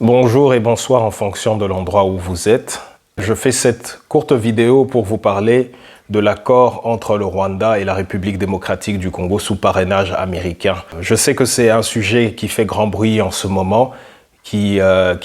Bonjour et bonsoir en fonction de l'endroit où vous êtes. Je fais cette courte vidéo pour vous parler de l'accord entre le Rwanda et la République démocratique du Congo sous parrainage américain. Je sais que c'est un sujet qui fait grand bruit en ce moment, qui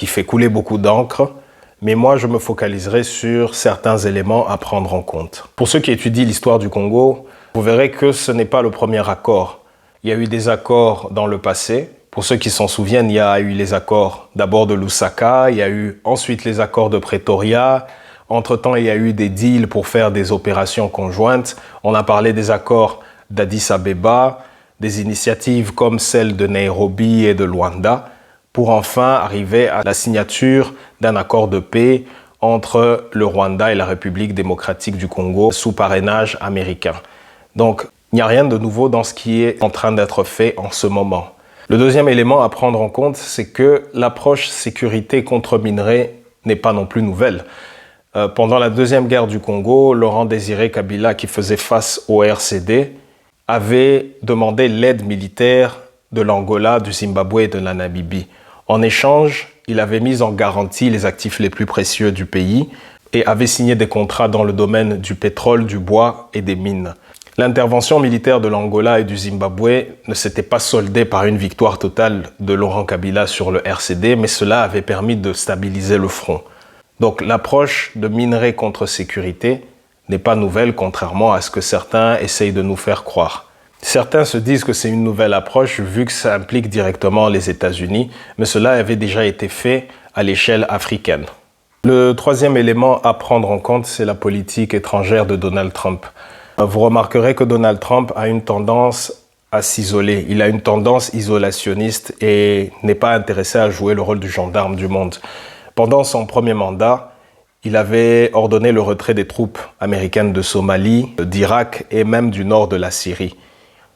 fait couler beaucoup d'encre, mais moi je me focaliserai sur certains éléments à prendre en compte. Pour ceux qui étudient l'histoire du Congo, vous verrez que ce n'est pas le premier accord. Il y a eu des accords dans le passé. Pour ceux qui s'en souviennent, il y a eu les accords d'abord de Lusaka, il y a eu ensuite les accords de Pretoria. Entre-temps, il y a eu des deals pour faire des opérations conjointes. On a parlé des accords d'Addis Abeba, des initiatives comme celles de Nairobi et de Luanda, pour enfin arriver à la signature d'un accord de paix entre le Rwanda et la République démocratique du Congo sous parrainage américain. Donc, il n'y a rien de nouveau dans ce qui est en train d'être fait en ce moment. Le deuxième élément à prendre en compte, c'est que l'approche sécurité contre minerais n'est pas non plus nouvelle. Pendant la Deuxième Guerre du Congo, Laurent-Désiré Kabila, qui faisait face au RCD, avait demandé l'aide militaire de l'Angola, du Zimbabwe et de la Namibie. En échange, il avait mis en garantie les actifs les plus précieux du pays et avait signé des contrats dans le domaine du pétrole, du bois et des mines. L'intervention militaire de l'Angola et du Zimbabwe ne s'était pas soldée par une victoire totale de Laurent Kabila sur le RCD, mais cela avait permis de stabiliser le front. Donc l'approche de minerais contre sécurité n'est pas nouvelle, contrairement à ce que certains essayent de nous faire croire. Certains se disent que c'est une nouvelle approche vu que ça implique directement les États-Unis, mais cela avait déjà été fait à l'échelle africaine. Le troisième élément à prendre en compte, c'est la politique étrangère de Donald Trump. Vous remarquerez que Donald Trump a une tendance à s'isoler. Il a une tendance isolationniste et n'est pas intéressé à jouer le rôle du gendarme du monde. Pendant son premier mandat, il avait ordonné le retrait des troupes américaines de Somalie, d'Irak et même du nord de la Syrie.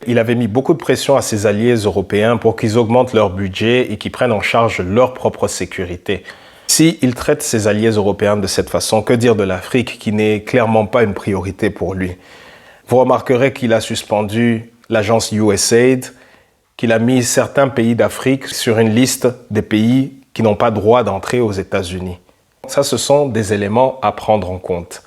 Il avait mis beaucoup de pression à ses alliés européens pour qu'ils augmentent leur budget et qu'ils prennent en charge leur propre sécurité. S'il traite ses alliés européens de cette façon, que dire de l'Afrique qui n'est clairement pas une priorité pour lui? Vous remarquerez qu'il a suspendu l'agence USAID, qu'il a mis certains pays d'Afrique sur une liste des pays qui n'ont pas droit d'entrer aux États-Unis. Ça, ce sont des éléments à prendre en compte.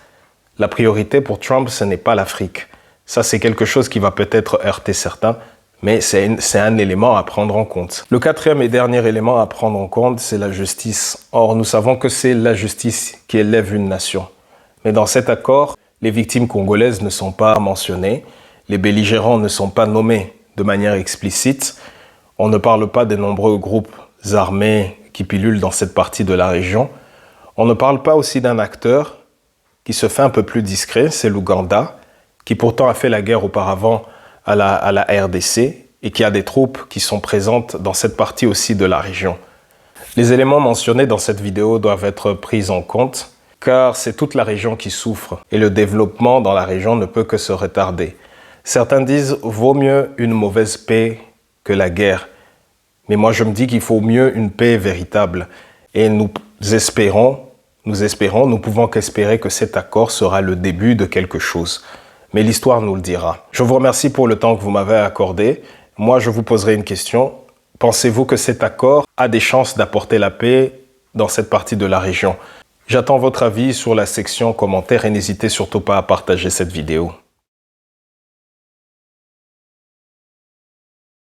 La priorité pour Trump, ce n'est pas l'Afrique. Ça, c'est quelque chose qui va peut-être heurter certains, mais c'est un élément à prendre en compte. Le quatrième et dernier élément à prendre en compte, c'est la justice. Or, nous savons que c'est la justice qui élève une nation. Mais dans cet accord, les victimes congolaises ne sont pas mentionnées, les belligérants ne sont pas nommés de manière explicite, on ne parle pas des nombreux groupes armés qui pilulent dans cette partie de la région, on ne parle pas aussi d'un acteur qui se fait un peu plus discret, c'est l'Ouganda, qui pourtant a fait la guerre auparavant à la RDC et qui a des troupes qui sont présentes dans cette partie aussi de la région. Les éléments mentionnés dans cette vidéo doivent être pris en compte, car c'est toute la région qui souffre et le développement dans la région ne peut que se retarder. Certains disent « vaut mieux une mauvaise paix que la guerre ». Mais moi je me dis qu'il faut mieux une paix véritable. Et nous pouvons qu'espérer que cet accord sera le début de quelque chose. Mais l'histoire nous le dira. Je vous remercie pour le temps que vous m'avez accordé. Moi je vous poserai une question. Pensez-vous que cet accord a des chances d'apporter la paix dans cette partie de la région ? J'attends votre avis sur la section commentaires et n'hésitez surtout pas à partager cette vidéo.